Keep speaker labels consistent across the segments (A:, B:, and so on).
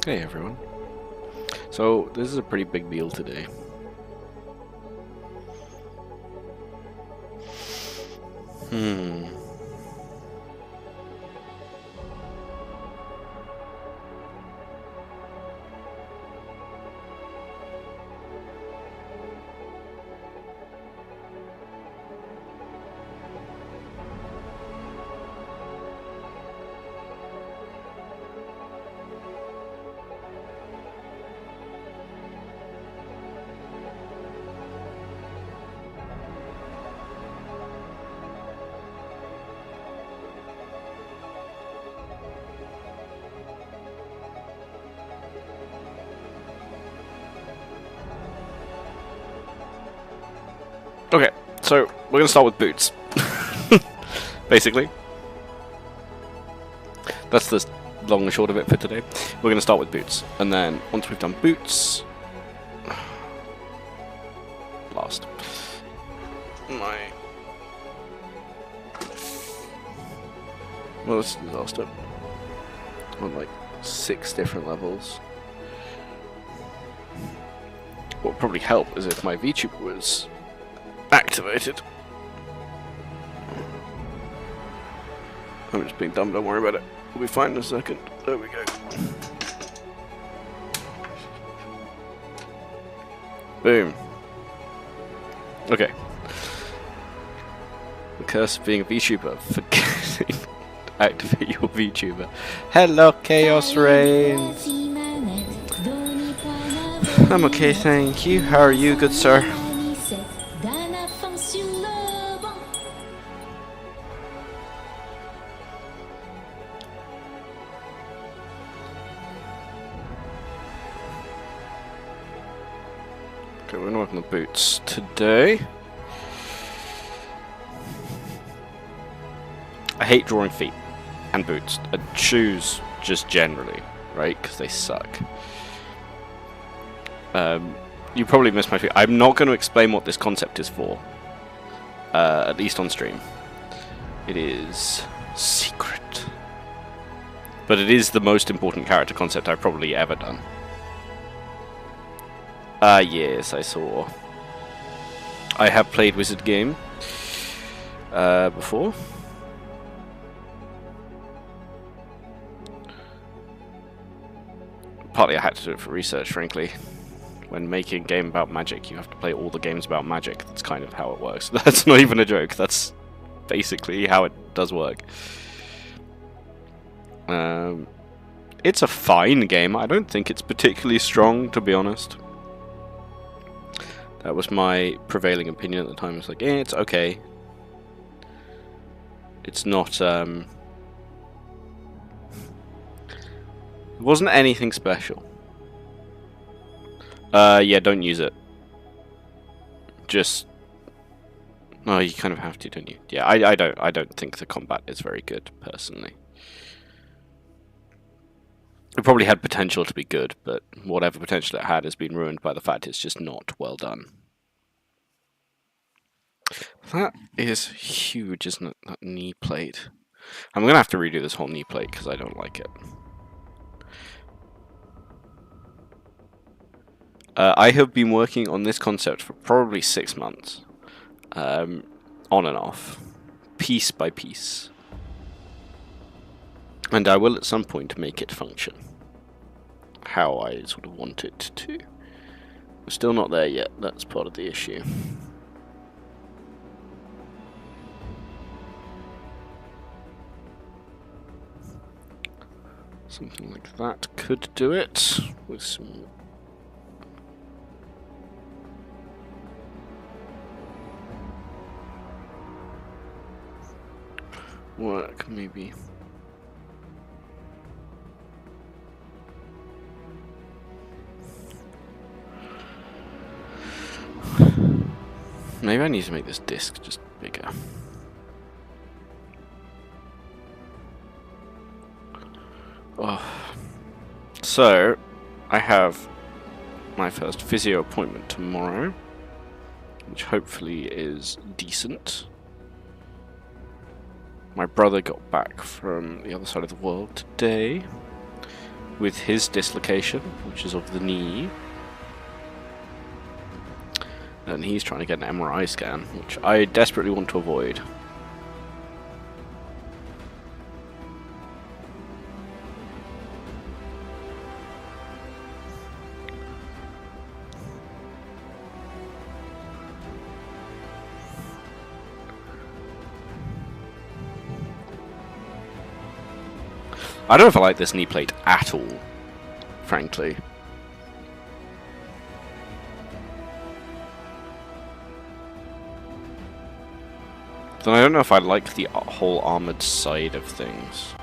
A: Hey everyone. So this is a pretty big deal today. Hmm. Okay, so we're gonna start with boots. Basically. That's the long and short of it for today. We're gonna start with boots. And then once we've done boots... Blast. Well, this is a disaster. On like 6 different levels. What would probably help is if my VTuber was activated. I'm just being dumb, don't worry about it. We'll be fine in a second. There we go. Boom. Okay. The curse of being a VTuber. Forgetting to activate your VTuber. Hello, Chaos Rain. I'm okay, thank you. How are you, good sir? Okay, we're gonna work on the boots today. I hate drawing feet and boots and shoes just generally, right? Because they suck. You probably missed my feet. I'm not going to explain what this concept is for, at least on stream. It is secret, but it is the most important character concept I've probably ever done. Yes, I saw. I have played Wizard Game before. Partly I had to do it for research, frankly. When making a game about magic, you have to play all the games about magic. That's kind of how it works. That's not even a joke. That's basically how it does work. It's a fine game. I don't think it's particularly strong, to be honest. That was my prevailing opinion at the time. It's like, it's okay. It's not, it wasn't anything special. Yeah, don't use it. Just... No, you kind of have to, don't you? Yeah, I don't think the combat is very good, personally. It probably had potential to be good, but whatever potential it had has been ruined by the fact it's just not well done. That is huge, isn't it? That knee plate. I'm gonna have to redo this whole knee plate because I don't like it. I have been working on this concept for probably 6 months. On and off. Piece by piece. And I will at some point make it function. How I sort of want it to. We're still not there yet, that's part of the issue. Something like that could do it. With some... work, maybe. Maybe I need to make this disc just bigger. Oh. So, I have my first physio appointment tomorrow, which hopefully is decent. My brother got back from the other side of the world today. with his dislocation, which is of the knee. And he's trying to get an MRI scan, which I desperately want to avoid. I don't know if I like this knee plate at all, frankly. Then I don't know if I like the whole armored side of things.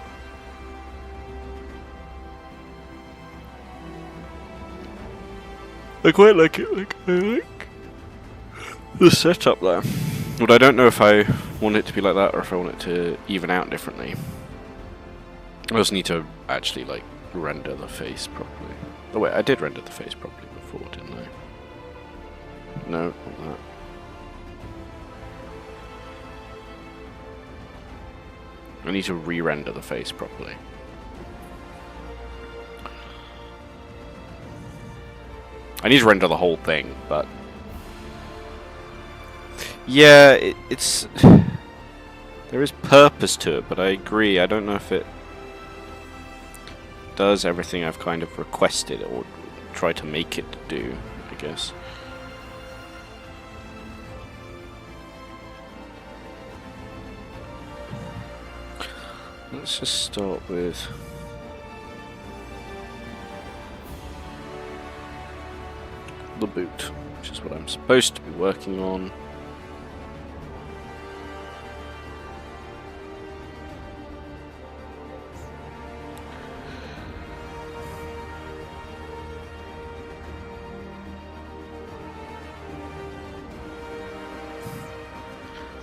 A: I quite like it, I like the setup there. But I don't know if I want it to be like that or if I want it to even out differently. I just need to actually, like, render the face properly. Oh wait, I did render the face properly before, didn't I? No, not that. I need to re-render the face properly. I need to render the whole thing, but... yeah, it's... there is purpose to it, but I agree, I don't know if it does everything I've kind of requested or try to make it do, I guess. Let's just start with the boot, which is what I'm supposed to be working on.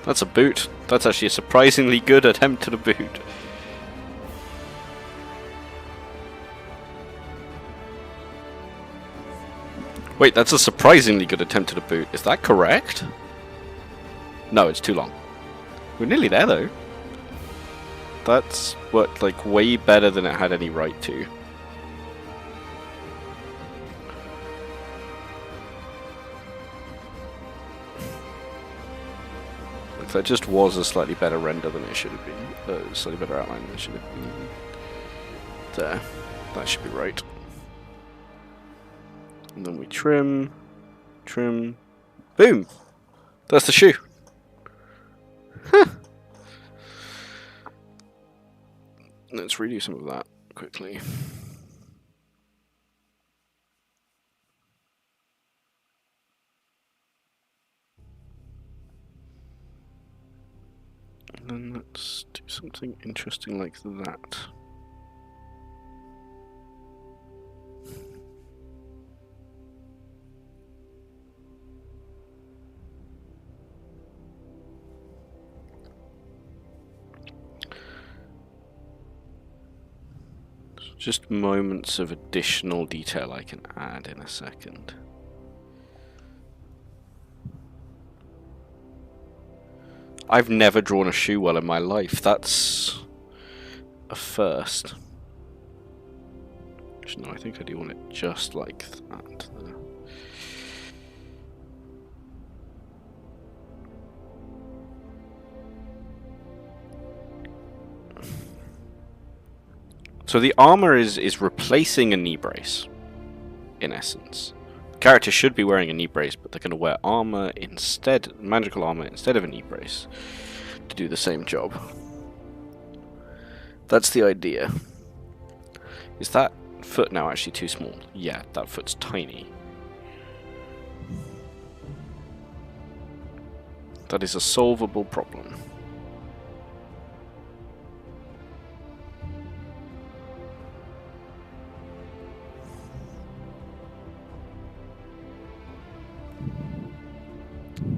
A: That's a boot. That's actually a surprisingly good attempt at a boot. Wait, that's a surprisingly good attempt at a boot. Is that correct? No, it's too long. We're nearly there, though. That's worked, like, way better than it had any right to. That just was a slightly better render than it should have been. Slightly better outline than it should have been. There. That should be right. And then we trim. Trim. Boom! That's the shoe. Huh. Let's redo some of that quickly. And then let's do something interesting like that. So just moments of additional detail I can add in a second. I've never drawn a shoe well in my life. That's a first. Actually, no, I think I do want it just like that. So the armor is replacing a knee brace, in essence. The character should be wearing a knee brace, but they're going to wear armor instead, magical armor instead of a knee brace, to do the same job. That's the idea. Is that foot now actually too small? Yeah, that foot's tiny. That is a solvable problem.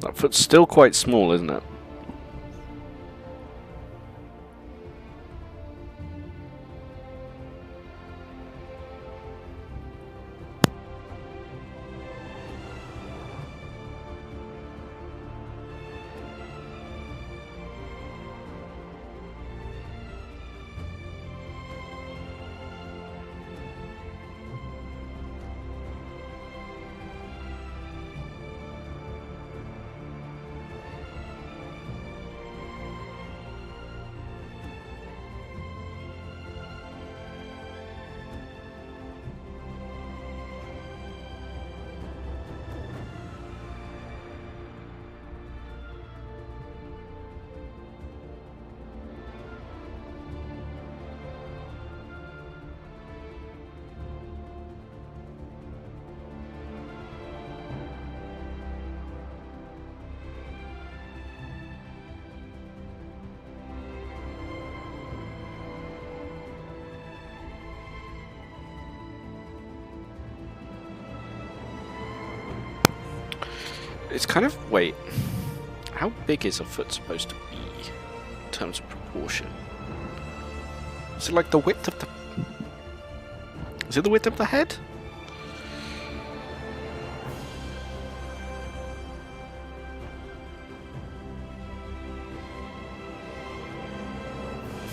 A: That foot's still quite small, isn't it? It's kind of... Wait. How big is a foot supposed to be in terms of proportion? Is it like the width of the... Is it the width of the head?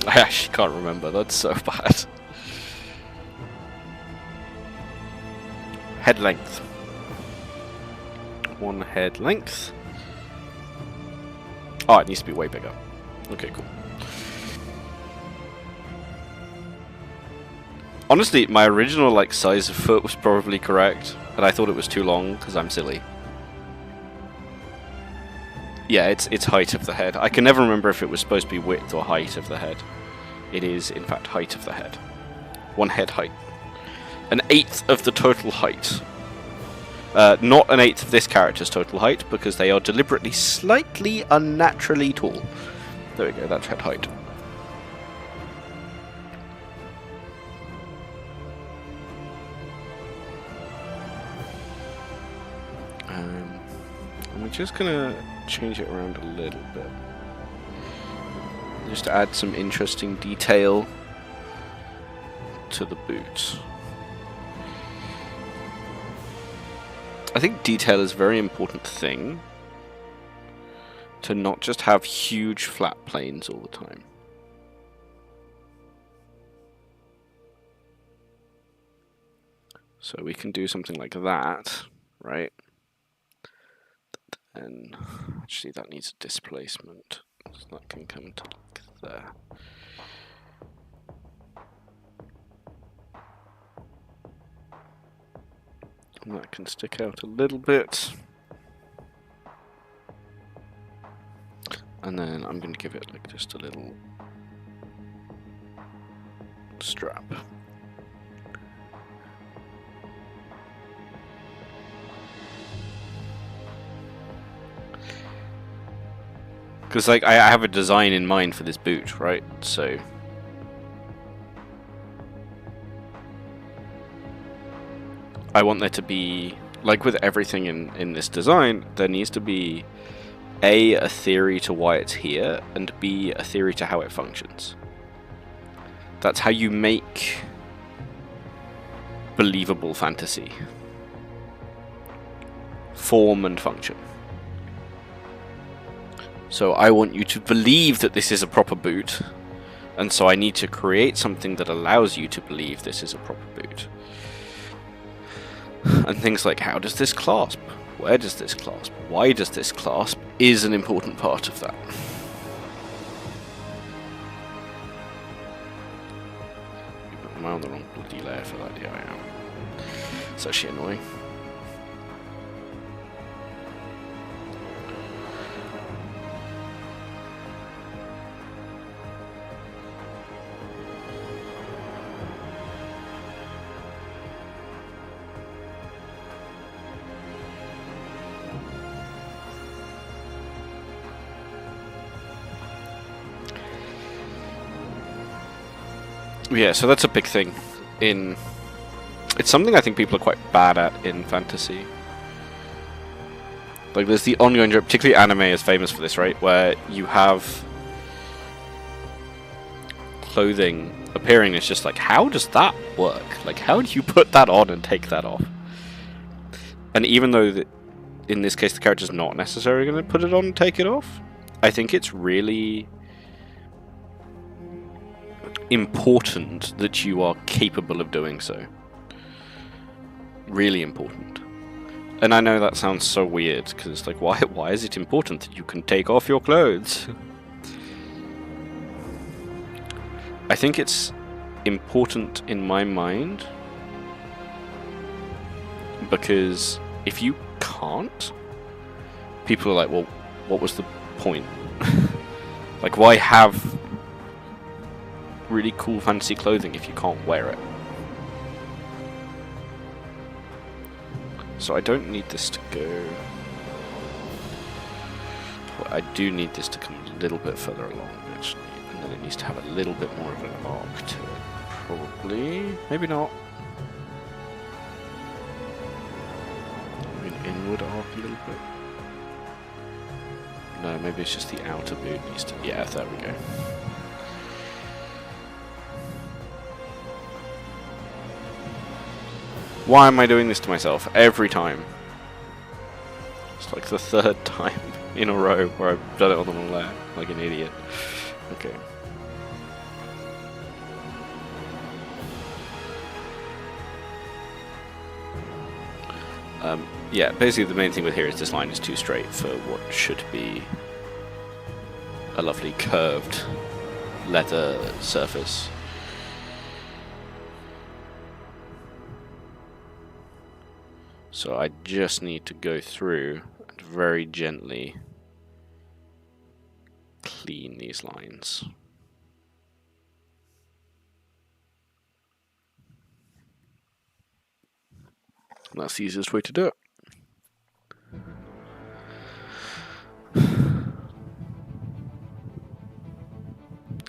A: I actually can't remember. That's so bad. Head length. 1 head length. Oh, it needs to be way bigger. Okay, cool. Honestly, my original like size of foot was probably correct, and I thought it was too long because I'm silly. Yeah, it's height of the head. I can never remember if it was supposed to be width or height of the head. It is, in fact, height of the head. 1 head height. 1/8 of the total height. Not 1/8 of this character's total height, because they are deliberately slightly unnaturally tall. There we go, that's head height. And we're just gonna change it around a little bit. Just to add some interesting detail to the boot. I think detail is a very important thing. To not just have huge flat planes all the time. So we can do something like that, right? And actually that needs a displacement. So that can come to like there. And that can stick out a little bit. And then I'm going to give it like just a little strap. Because like I have a design in mind for this boot, right? So I want there to be, like with everything in this design, there needs to be A, theory to why it's here, and B, a theory to how it functions. That's how you make believable fantasy. Form and function. So I want you to believe that this is a proper boot, and so I need to create something that allows you to believe this is a proper boot. And things like, how does this clasp? Where does this clasp? Why does this clasp? Is an important part of that. Am I on the wrong bloody layer for that? Yeah, I am. It's actually annoying. Yeah, so that's a big thing in... It's something I think people are quite bad at in fantasy. Like, there's the ongoing joke, particularly anime is famous for this, right? Where you have clothing appearing, it's just like, how does that work? Like, how do you put that on and take that off? And even though in this case the character's not necessarily going to put it on and take it off, I think it's really important that you are capable of doing so. Really important. And I know that sounds so weird, because it's like, why is it important that you can take off your clothes? I think it's important in my mind because if you can't, people are like, well, what was the point? Like, why have really cool fantasy clothing if you can't wear it? So I don't need this to go... Well, I do need this to come a little bit further along, actually. And then it needs to have a little bit more of an arc to it. Probably. Maybe not. Maybe an inward arc a little bit. No, maybe it's just the outer boot needs to... Yeah, there we go. Why am I doing this to myself every time? It's like the third time in a row where I've done it on the wrong layer, like an idiot. Okay. Yeah, basically the main thing with here is this line is too straight for what should be a lovely curved leather surface. So I just need to go through and very gently clean these lines. And that's the easiest way to do it.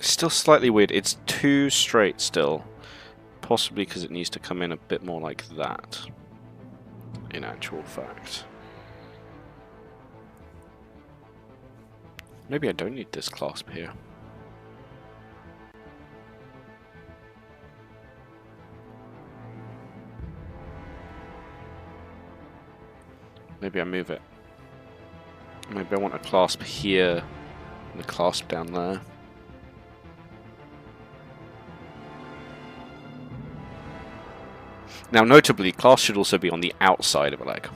A: Still slightly weird. It's too straight still. Possibly because it needs to come in a bit more like that. In actual fact. Maybe I don't need this clasp here. Maybe I move it. Maybe I want a clasp here and a clasp down there. Now, notably, clasp should also be on the outside of a leg.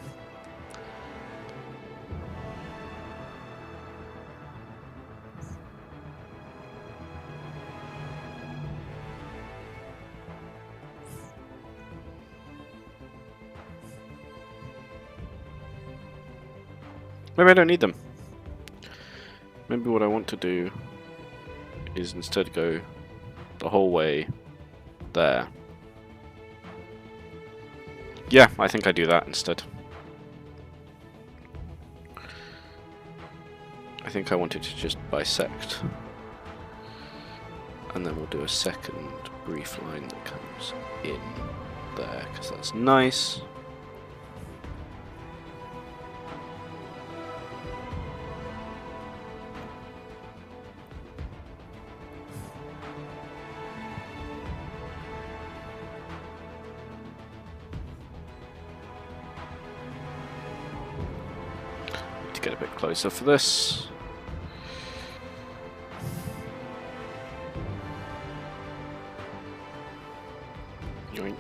A: Maybe I don't need them. Maybe what I want to do is instead go the whole way there. Yeah, I think I do that instead. I think I wanted to just bisect. And then we'll do a second brief line that comes in there, because that's nice. Get a bit closer for this. Yoink.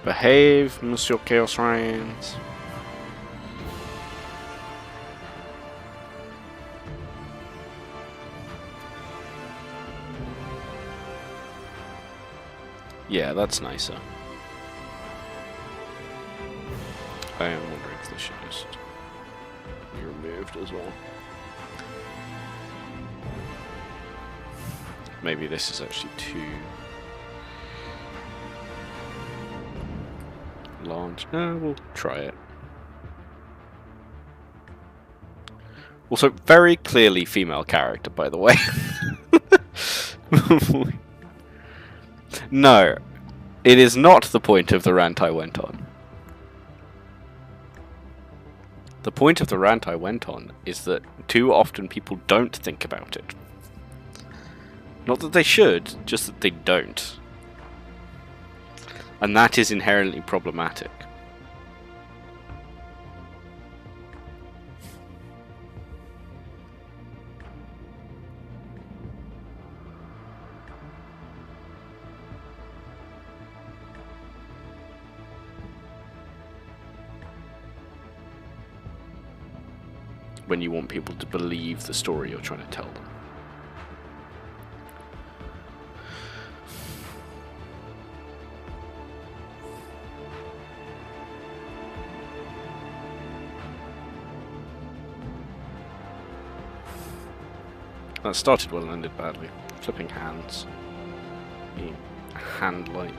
A: Behave, Monsieur Chaos Reigns. Yeah, that's nicer. I am wondering if this should just be removed as well. Maybe this is actually too large. We'll try it. Also, very clearly female character, by the way. No, it is not the point of the rant I went on. The point of the rant I went on is that too often people don't think about it. Not that they should, just that they don't. And that is inherently problematic. When you want people to believe the story you're trying to tell them. That started well and ended badly. Flipping hands. Being hand-like.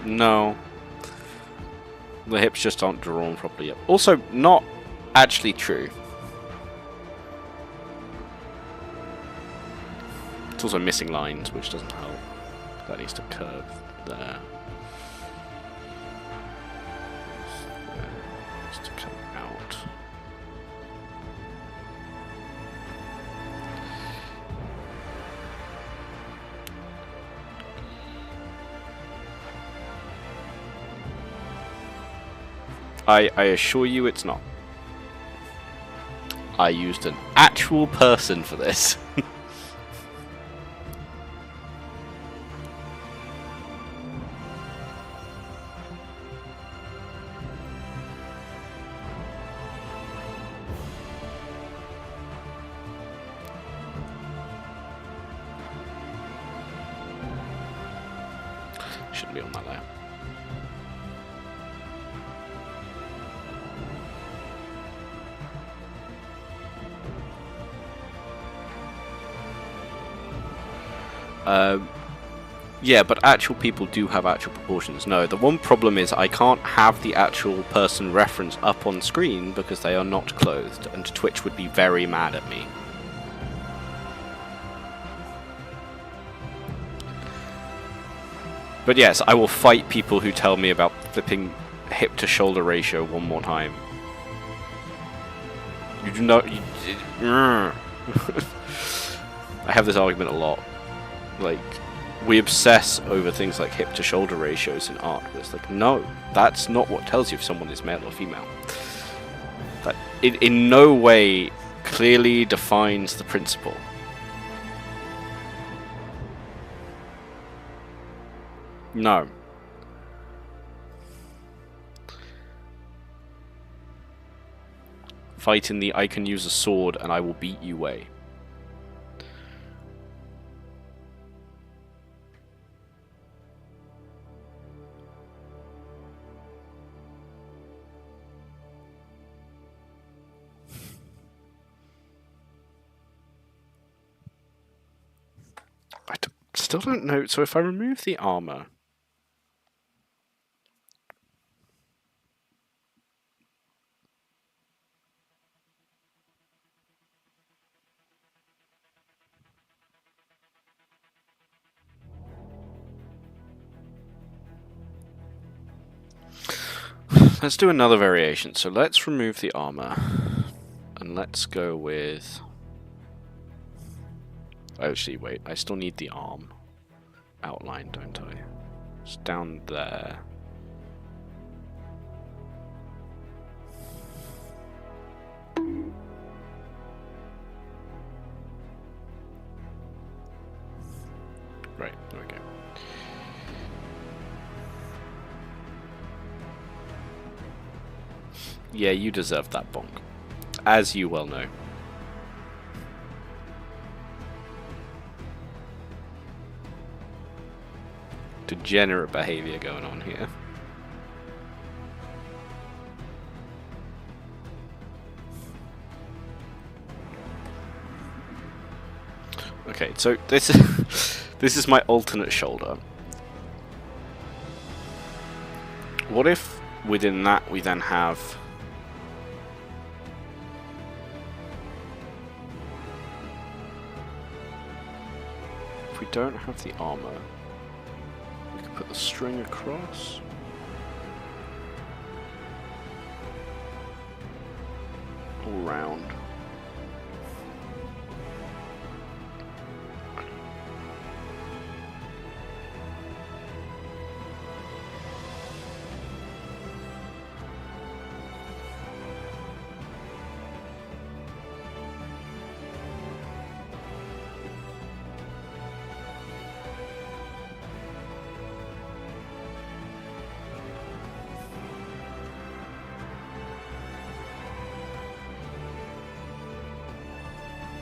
A: No. The hips just aren't drawn properly yet. Also, not actually true. It's also missing lines, which doesn't help. That needs to curve there. Needs to come out. I assure you it's not. I used an actual person for this. Shouldn't be on that layer. Yeah, but actual people do have actual proportions. No, the one problem is I can't have the actual person reference up on screen because they are not clothed, and Twitch would be very mad at me. But yes, I will fight people who tell me about flipping hip to shoulder ratio one more time. You do not... I have this argument a lot. Like, we obsess over things like hip to shoulder ratios in art, but it's like, no, that's not what tells you if someone is male or female. That it in no way clearly defines the principle. No. Fight in the I can use a sword and I will beat you way. Still don't know. So if I remove the armor, let's do another variation. So let's remove the armor and let's go with... Actually, wait. I still need the arm outline, don't I? It's down there. Right, there we go. Yeah, you deserve that bonk. As you well know. Degenerate behavior going on here. Okay, so this is my alternate shoulder. What if within that we then have if we don't have the armor, we can put the string across. All round.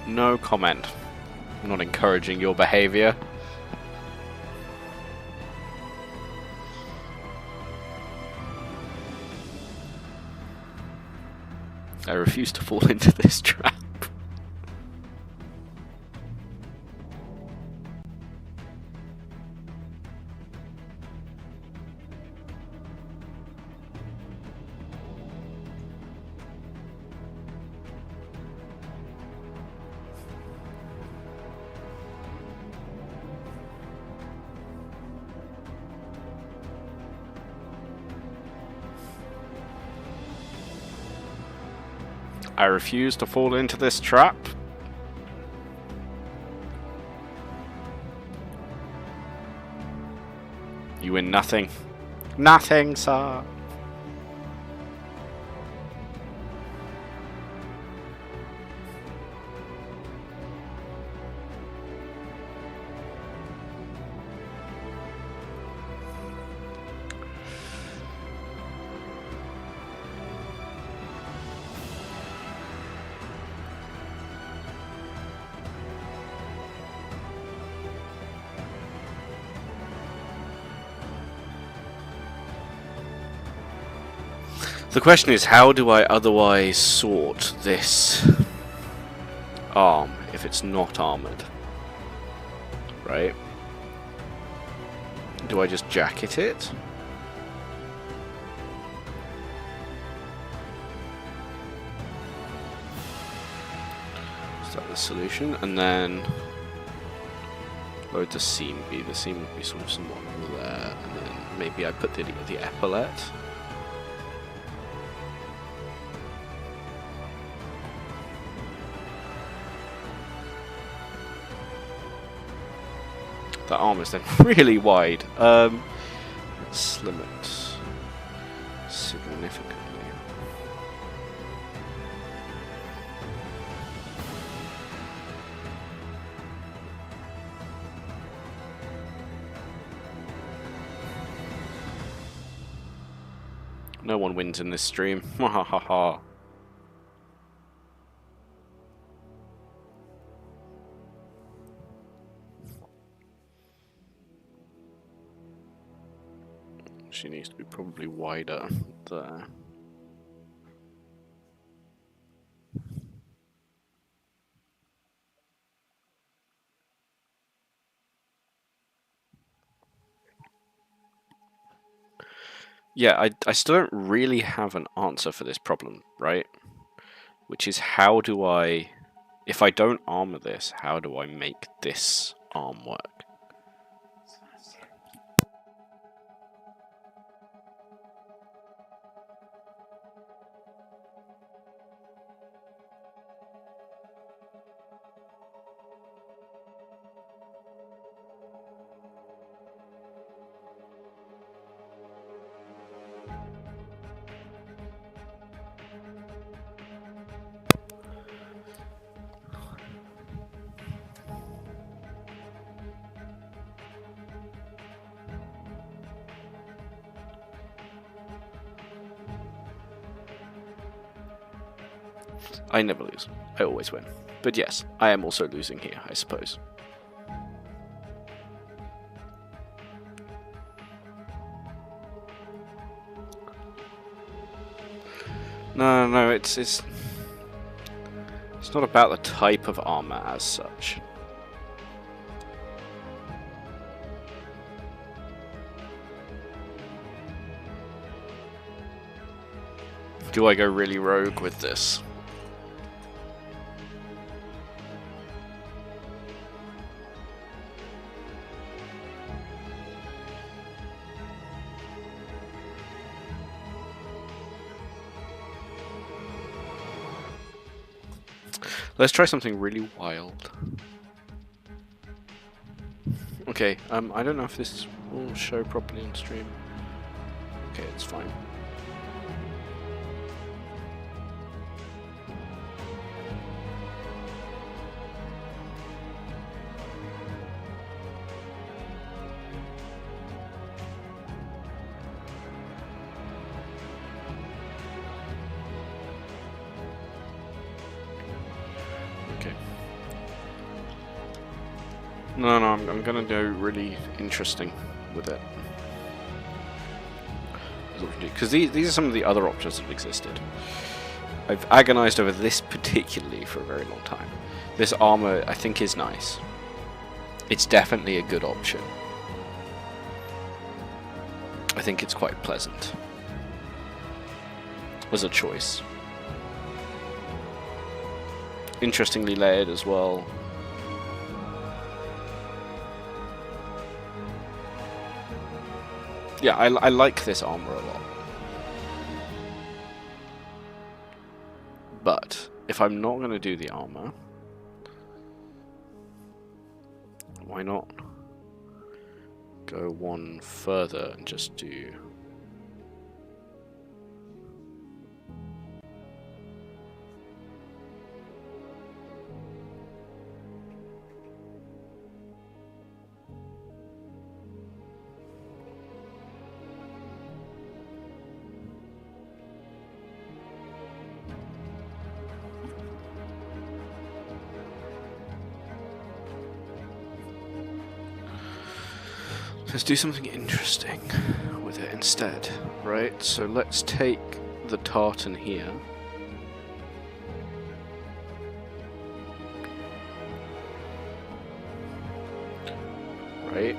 A: No comment. I'm not encouraging your behavior. I refuse to fall into this trap. I refuse to fall into this trap. You win nothing. Nothing, sir. The question is, how do I otherwise sort this arm if it's not armoured? Right? Do I just jacket it? Is that the solution? And then where would the seam be? The seam would be sort of somewhat there, and then maybe I put the epaulette. That arm is then really wide. Let's slim it significantly. No one wins in this stream. Ha ha ha ha. She needs to be probably wider there. Yeah, I still don't really have an answer for this problem, right? Which is, how do I, if I don't armor this, how do I make this arm work? I never lose. I always win. But yes, I am also losing here, I suppose. No, it's not about the type of armor as such. Do I go really rogue with this? Let's try something really wild. Okay, I don't know if this will show properly on stream. Okay, it's fine. No, I'm gonna go really interesting with it. Because these are some of the other options that have existed. I've agonized over this particularly for a very long time. This armor, I think, is nice. It's definitely a good option. I think it's quite pleasant as a choice. Interestingly layered as well. Yeah, I like this armor a lot. But if I'm not going to do the armor, why not go one further and just do... Let's do something interesting with it instead, right? So let's take the tartan here. Right?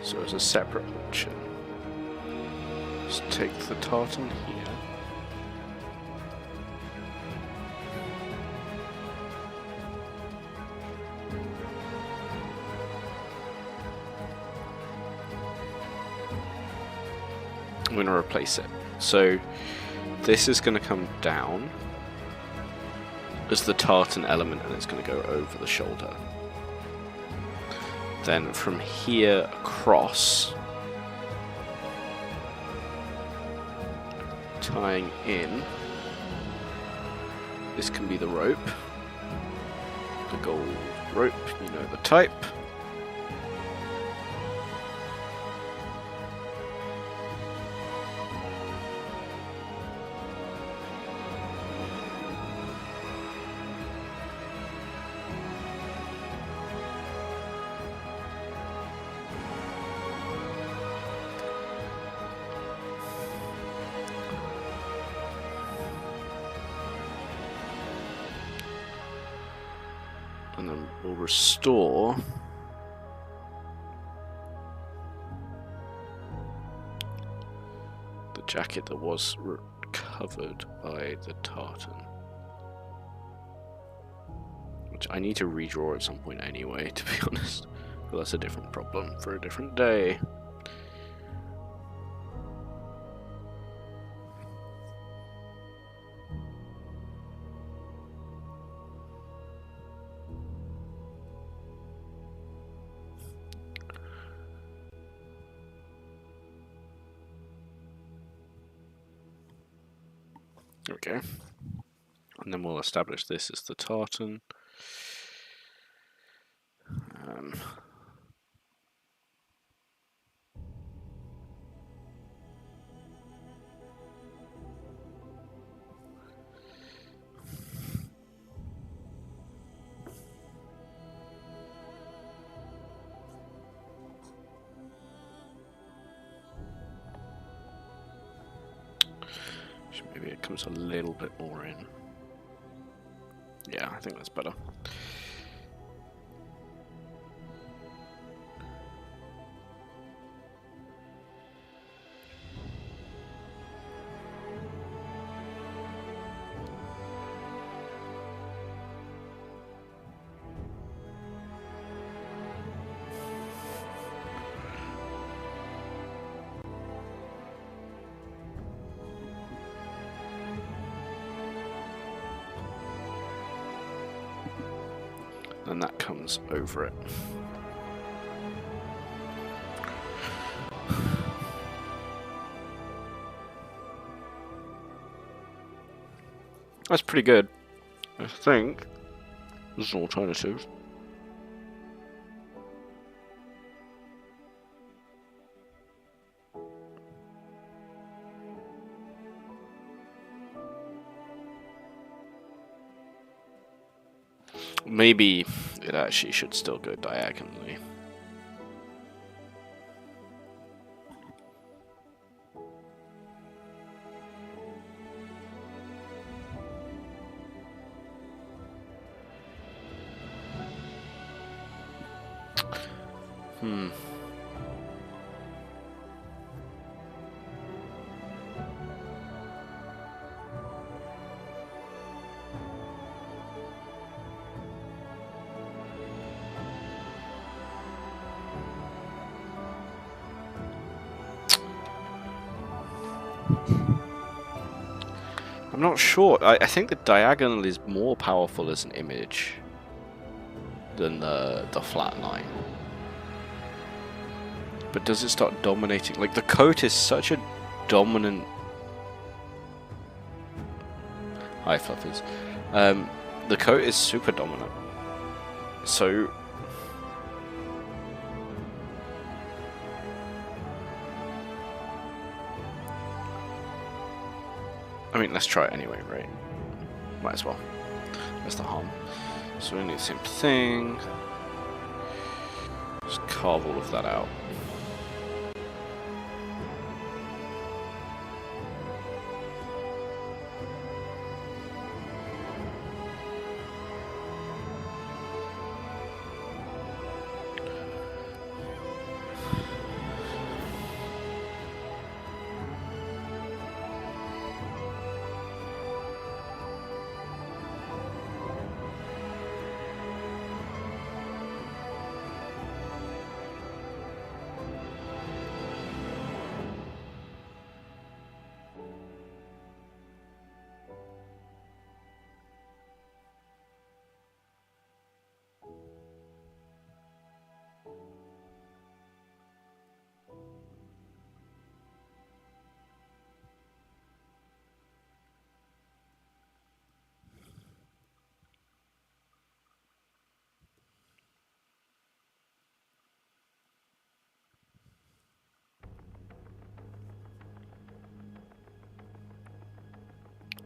A: So as a separate option, let's take the tartan here. I'm going to replace it. So this is going to come down as the tartan element, and it's going to go over the shoulder. Then from here across, tying in, this can be the rope, the gold rope, you know the type. And then we'll restore the jacket that was covered by the tartan. Which I need to redraw at some point anyway, to be honest. But that's a different problem for a different day. Okay, and then we'll establish this as the tartan. Maybe it comes a little bit more in. Yeah, I think that's better. And that comes over it. That's pretty good. I think there's an alternative. Maybe it actually should still go diagonally. I'm not sure. I think the diagonal is more powerful as an image than the flat line. But does it start dominating? Like, the coat is such a dominant... Hi, Fluffers. The coat is super dominant. So... I mean, let's try it anyway, right? Might as well. That's the harm. So we need the same thing. Just carve all of that out.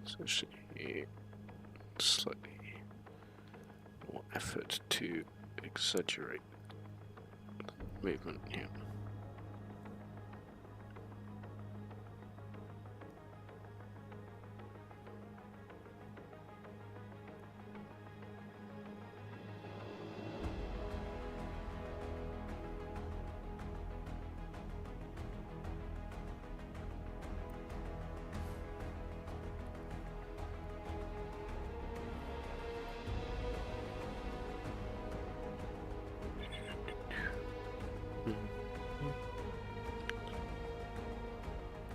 A: So it should be slightly more effort to exaggerate the movement here.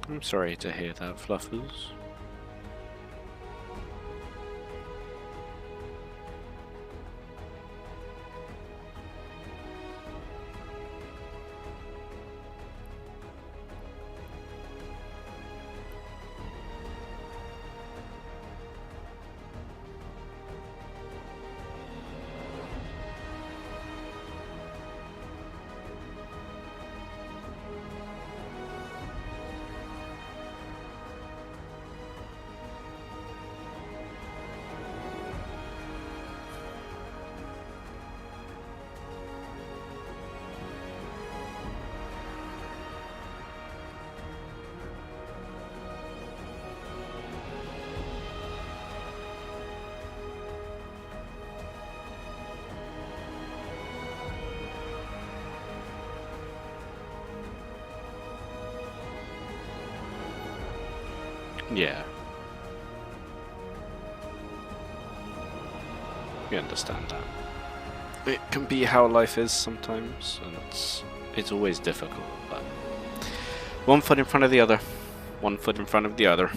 A: I'm sorry to hear that, Fluffers. Yeah. We understand that. It can be how life is sometimes, and it's always difficult, but one foot in front of the other. One foot in front of the other.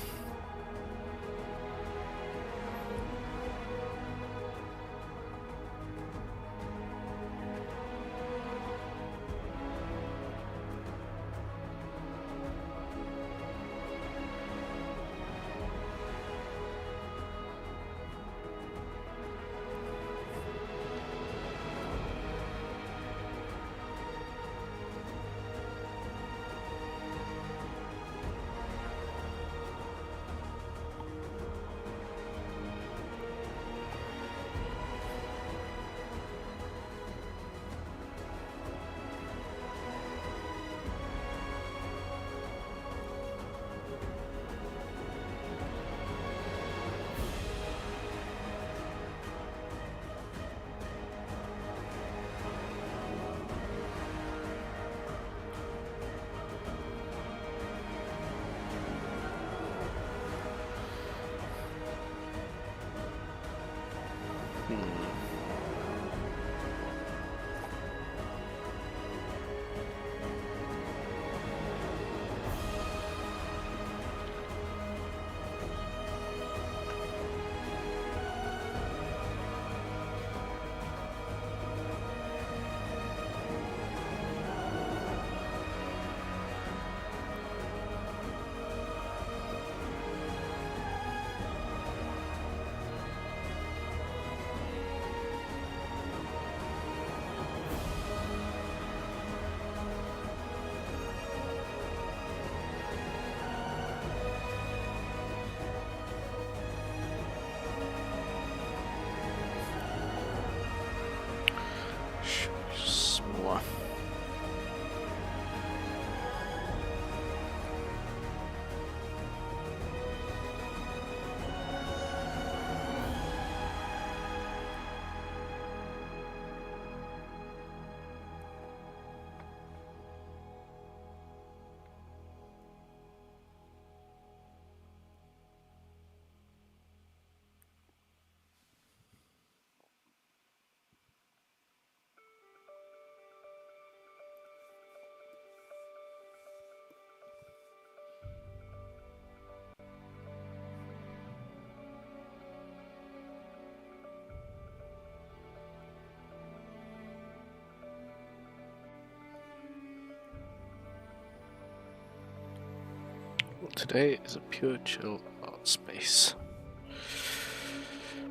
A: Today is a pure chill art space.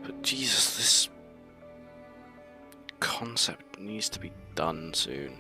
A: But Jesus, this concept needs to be done soon.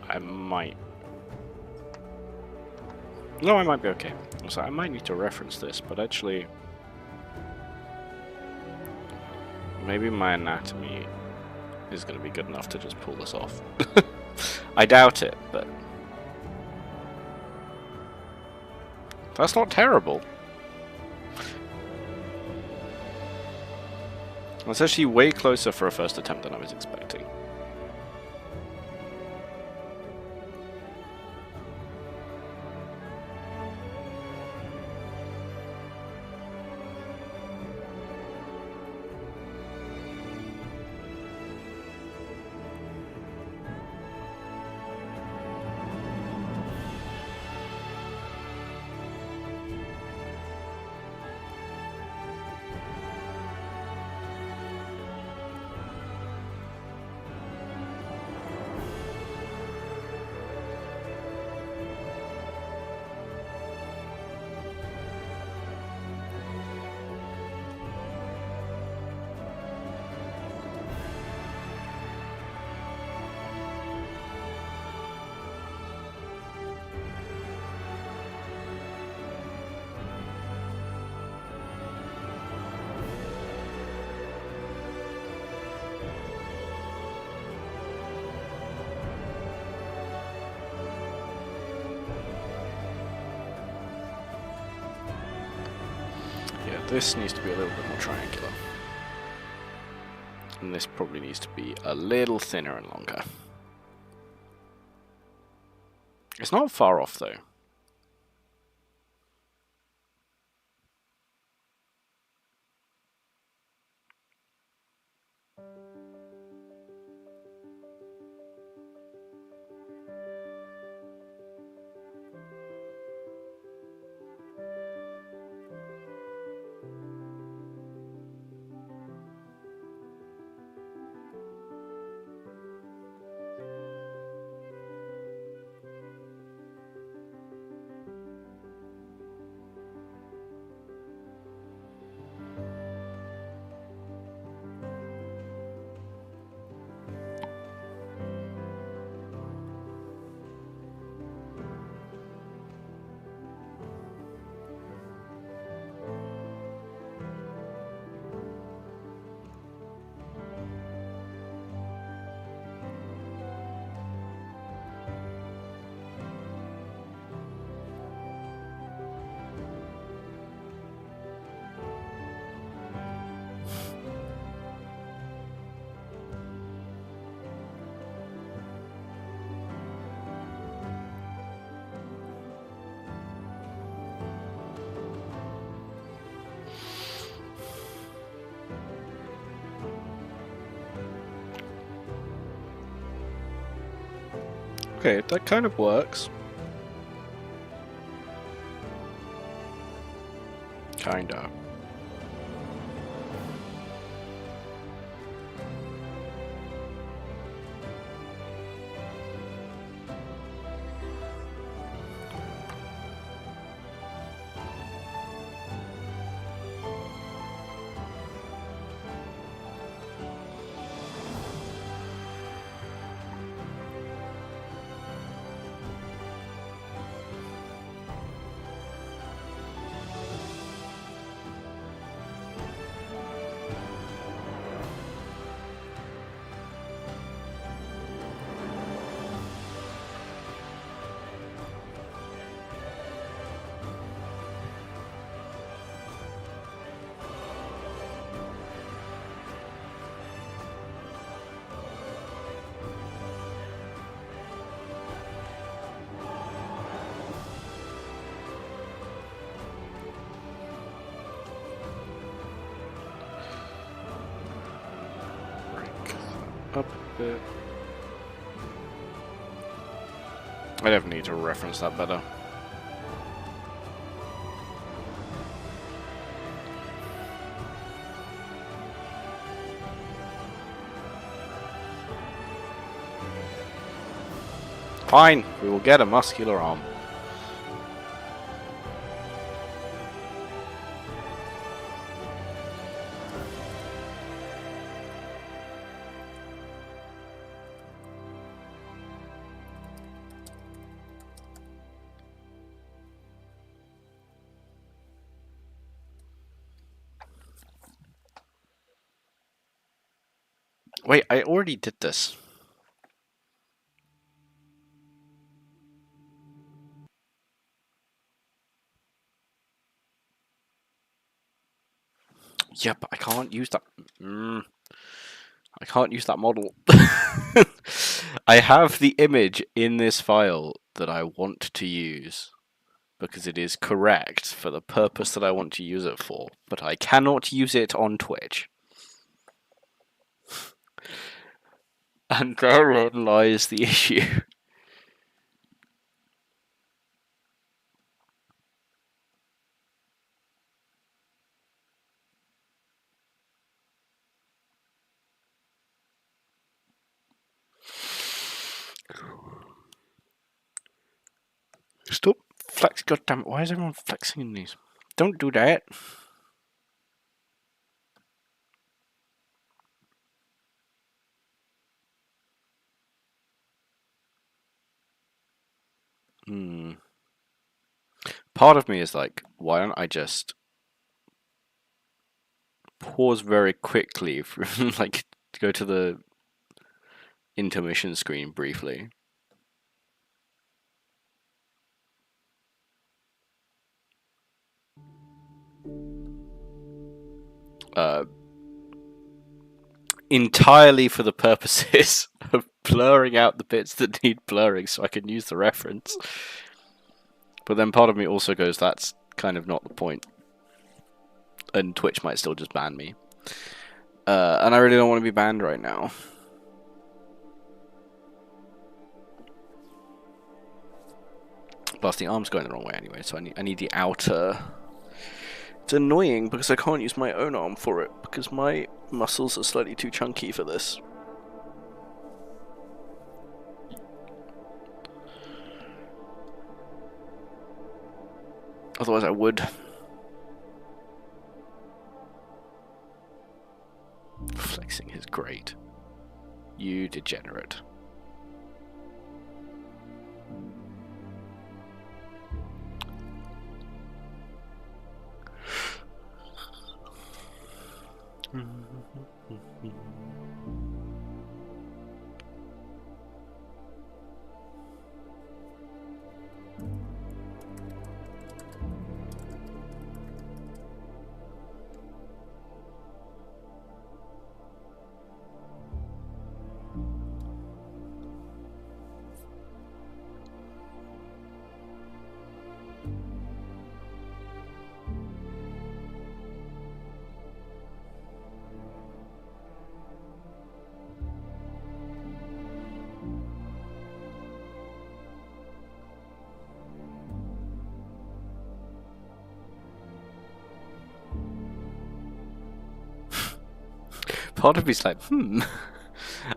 A: I might... No, I might be okay. So I might need to reference this, but actually... Maybe my anatomy is going to be good enough to just pull this off. I doubt it, but... That's not terrible. That's actually way closer for a first attempt than I was expecting. This needs to be a little bit more triangular. And this probably needs to be a little thinner and longer. It's not far off though. Okay, that kind of works. Kinda. up a bit. I definitely need to reference that better. Fine, we will get a muscular arm. Wait, I already did this. Yeah, but I can't use that. I can't use that model. I have the image in this file that I want to use because it is correct for the purpose that I want to use it for, but I cannot use it on Twitch. And therein lies the issue. Stop flex, goddammit, why is everyone flexing in these? Don't do that. Part of me is like, why don't I just pause very quickly from, like, go to the intermission screen briefly. Entirely for the purposes of blurring out the bits that need blurring so I can use the reference. But then part of me also goes, that's kind of not the point. And Twitch might still just ban me. And I really don't want to be banned right now. Plus the arm's going the wrong way anyway, so I need the outer. It's annoying because I can't use my own arm for it because my muscles are slightly too chunky for this. Otherwise I would. Flexing is great. You degenerate. Part of me's like,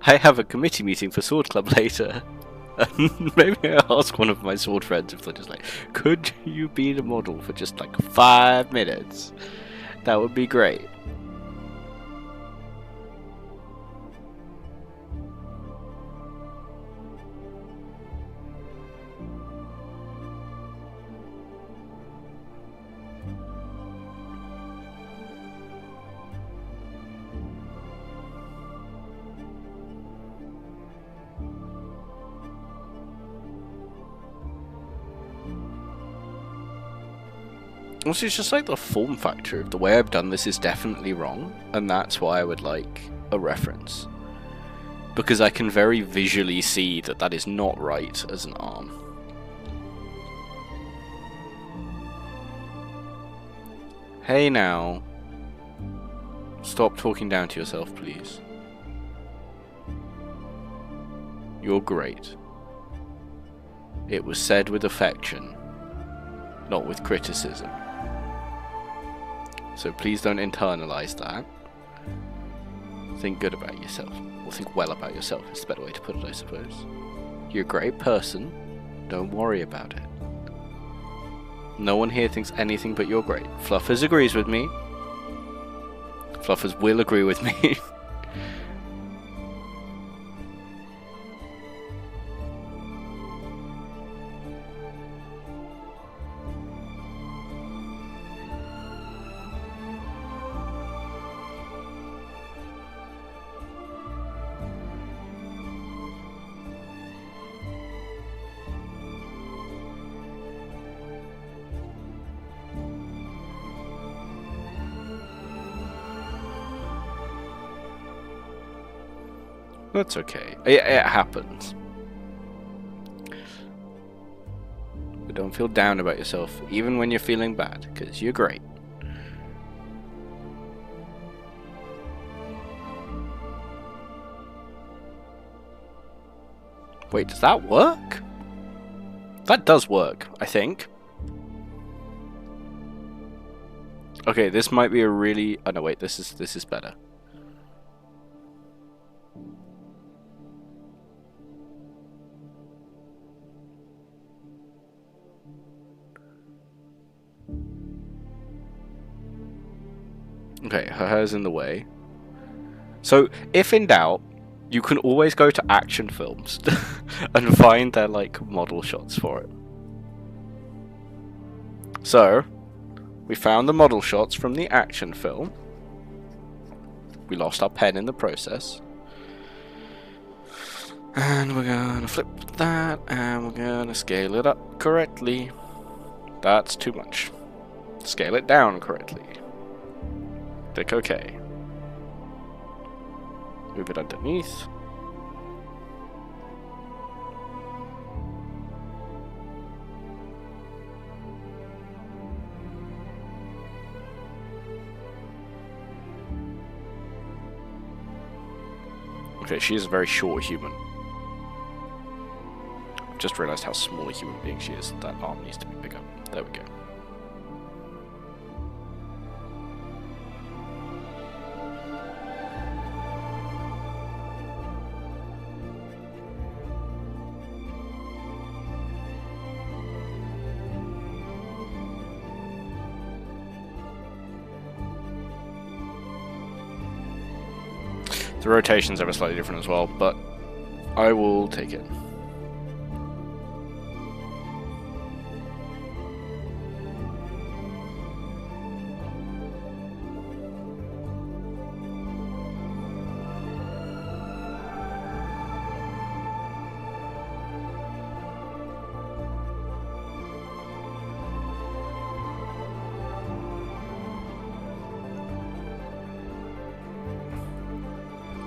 A: I have a committee meeting for Sword Club later. And maybe I'll ask one of my sword friends if they're just like, could you be the model for just like 5 minutes? That would be great. Also, it's just like the form factor of the way I've done this is definitely wrong, and that's why I would like a reference. Because I can very visually see that that is not right as an arm. Hey now. Stop talking down to yourself, please. You're great. It was said with affection, not with criticism. So please don't internalize that. Think good about yourself. Or think well about yourself is the better way to put it, I suppose. You're a great person. Don't worry about it. No one here thinks anything but you're great. Fluffers agrees with me. Fluffers will agree with me. That's okay. It happens. But don't feel down about yourself, even when you're feeling bad, because you're great. Wait, does that work? That does work, I think. Okay, this might be a really... Oh no, wait, this is better. Okay, her hair's in the way. So, if in doubt, you can always go to action films and find their, like, model shots for it. So, we found the model shots from the action film. We lost our pen in the process. And we're gonna flip that, and we're gonna scale it up correctly. That's too much. Scale it down correctly. Click OK. Move it underneath. Okay, she is a very short human. Just realised how small a human being she is. That arm needs to be bigger. There we go. The rotation's ever slightly different as well, but I will take it.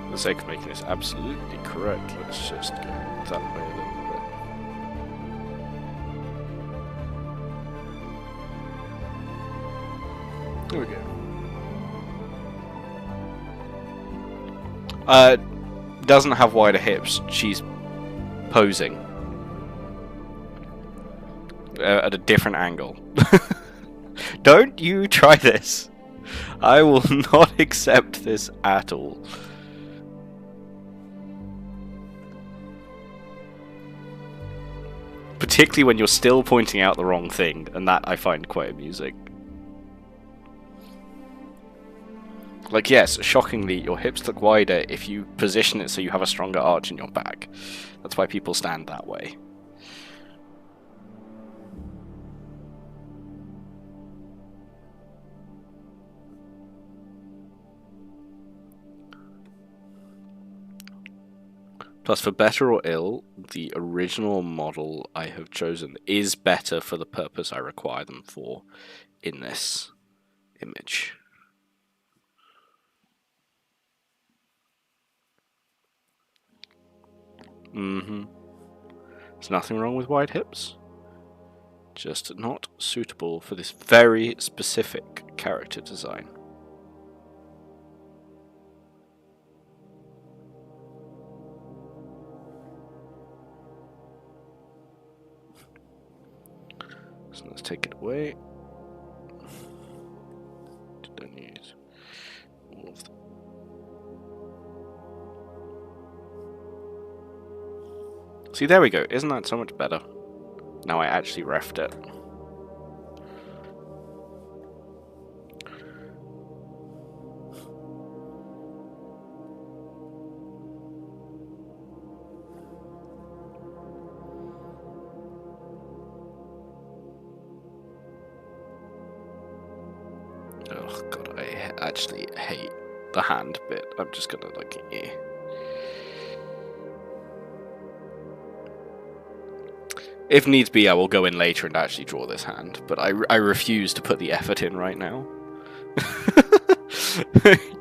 A: For the sake of making this absolutely correct, let's just go that way a little bit. There we go. Doesn't have wider hips. She's posing at a different angle. Don't you try this. I will not accept this at all. Particularly when you're still pointing out the wrong thing, and that I find quite amusing. Like, yes, shockingly, your hips look wider if you position it so you have a stronger arch in your back. That's why people stand that way. Plus, for better or ill, the original model I have chosen is better for the purpose I require them for in this image. There's nothing wrong with wide hips. Just not suitable for this very specific character design. So let's take it away. Don't use all of them. See, there we go. Isn't that so much better? Now I actually refed it. Oh god, I actually hate the hand bit. I'm just gonna like, yeah. If needs be, I will go in later and actually draw this hand, but I refuse to put the effort in right now.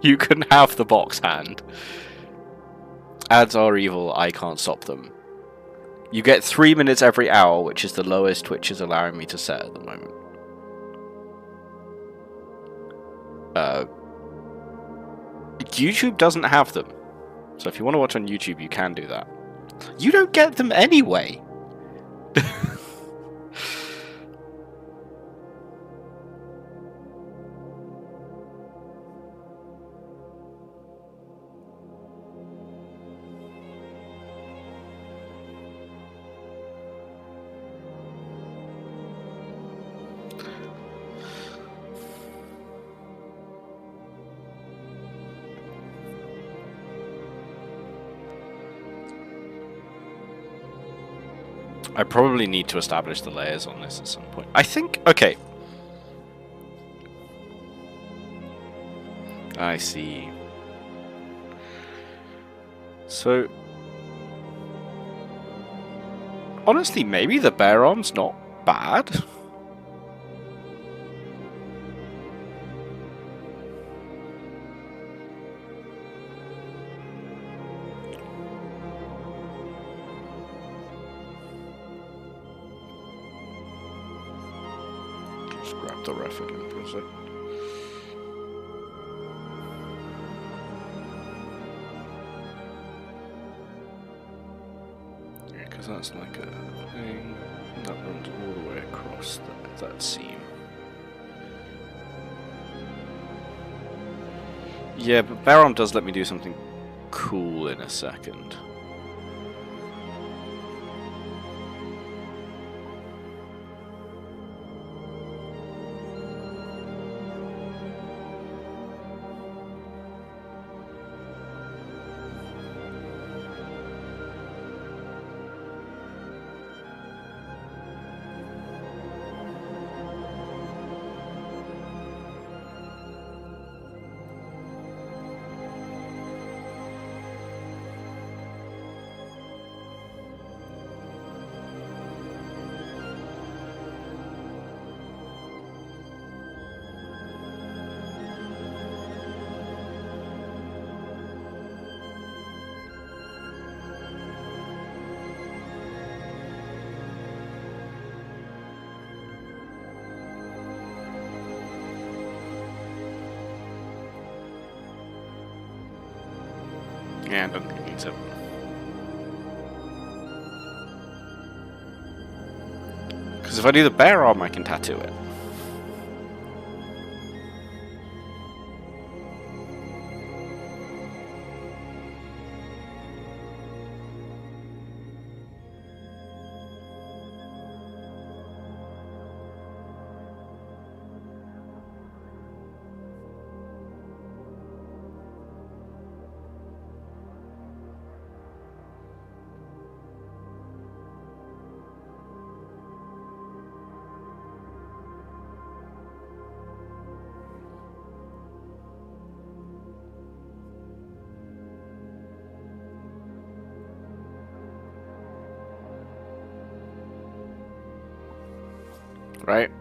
A: You can have the box hand. Ads are evil, I can't stop them. You get 3 minutes every hour, which is the lowest Twitch is allowing me to set at the moment. YouTube doesn't have them. So if you want to watch on YouTube, you can do that. You don't get them anyway! I probably need to establish the layers on this at some point. I think... Okay. I see. So... Honestly, maybe the bear arm's not bad. Grab the ref again for a sec. Yeah, because that's like a thing that runs all the way across that seam. Yeah, but Baron does let me do something cool in a second. Yeah, I don't think it needs it. Because if I do the bear arm, I can tattoo it. Right?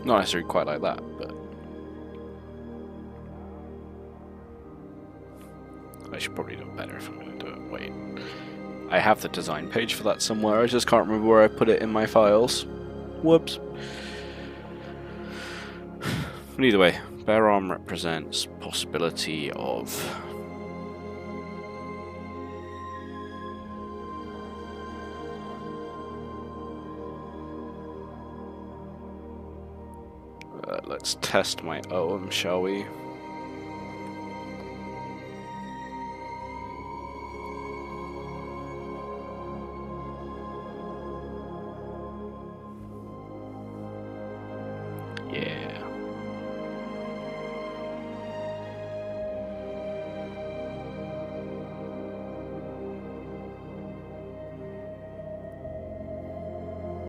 A: Not necessarily quite like that, but... I should probably do it better if I'm going to do it. Wait. I have the design page for that somewhere. I just can't remember where I put it in my files. Whoops. But either way, bare arm represents possibility of... let's test my OM, shall we?